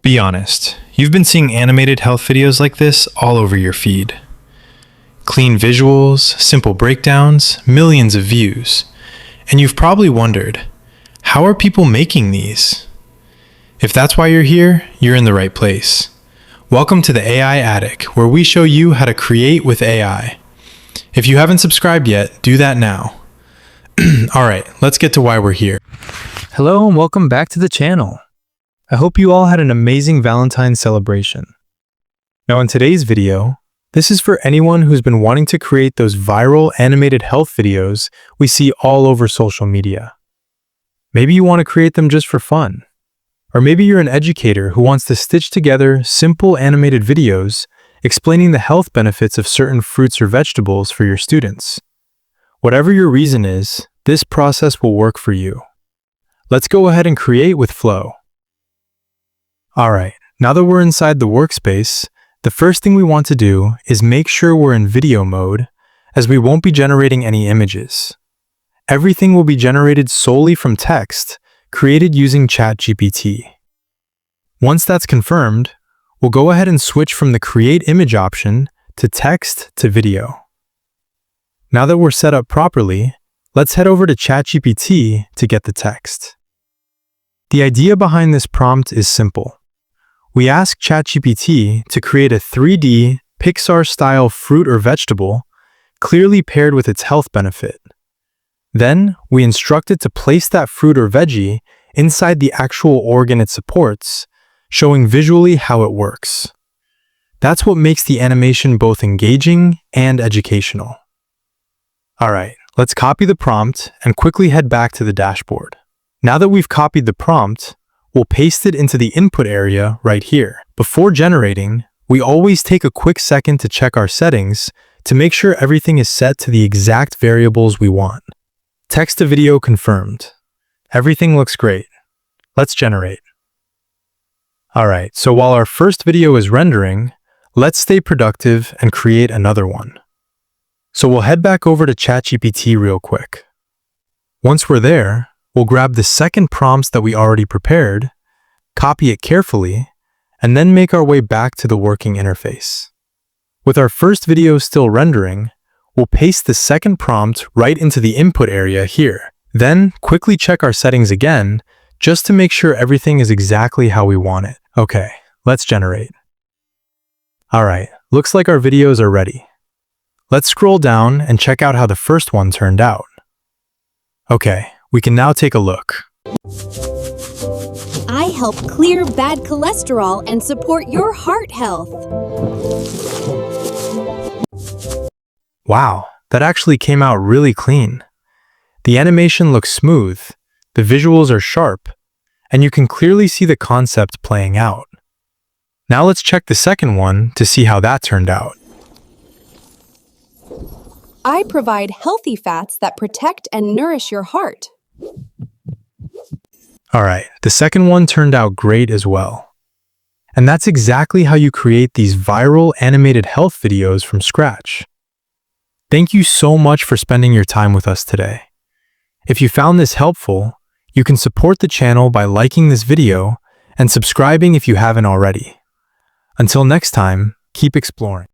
Be honest, you've been seeing animated health videos like this all over your feed. Clean visuals, simple breakdowns, millions of views. And you've probably wondered, how are people making these? If that's why you're here, you're in the right place. Welcome to the AI Attic, where we show you how to create with AI. If you haven't subscribed yet, do that now. Alright, let's get to why we're here. Hello and welcome back to the channel. I hope you all had an amazing Valentine's celebration. Now in today's video, this is for anyone who's been wanting to create those viral animated health videos we see all over social media. Maybe you want to create them just for fun. Or maybe you're an educator who wants to stitch together simple animated videos explaining the health benefits of certain fruits or vegetables for your students. Whatever your reason is, this process will work for you. Let's go ahead and create with flow. Alright, now that we're inside the workspace, the first thing we want to do is make sure we're in video mode, as we won't be generating any images. Everything will be generated solely from text, created using ChatGPT. Once that's confirmed, we'll go ahead and switch from the Create Image option to Text to Video. Now that we're set up properly, let's head over to ChatGPT to get the text. The idea behind this prompt is simple. We ask ChatGPT to create a 3D, Pixar-style fruit or vegetable, clearly paired with its health benefit. Then, we instruct it to place that fruit or veggie inside the actual organ it supports, showing visually how it works. That's what makes the animation both engaging and educational. Alright, let's copy the prompt and quickly head back to the dashboard. Now that we've copied the prompt, we'll paste it into the input area right here. Before generating, we always take a quick second to check our settings to make sure everything is set to the exact variables we want. Text to video confirmed. Everything looks great. Let's generate. Alright, so while our first video is rendering, let's stay productive and create another one. So we'll head back over to ChatGPT real quick. Once we're there, we'll grab the second prompts that we already prepared, copy it carefully, and then make our way back to the working interface. With our first video still rendering, we'll paste the second prompt right into the input area here. Then, quickly check our settings again, just to make sure everything is exactly how we want it. Okay, let's generate. Alright, looks like our videos are ready. Let's scroll down and check out how the first one turned out. Okay, we can now take a look. I help clear bad cholesterol and support your heart health. Wow, that actually came out really clean. The animation looks smooth, the visuals are sharp, and you can clearly see the concept playing out. Now let's check the second one to see how that turned out. I provide healthy fats that protect and nourish your heart. Alright, the second one turned out great as well. And that's exactly how you create these viral animated health videos from scratch. Thank you so much for spending your time with us today. If you found this helpful, you can support the channel by liking this video and subscribing if you haven't already. Until next time, keep exploring.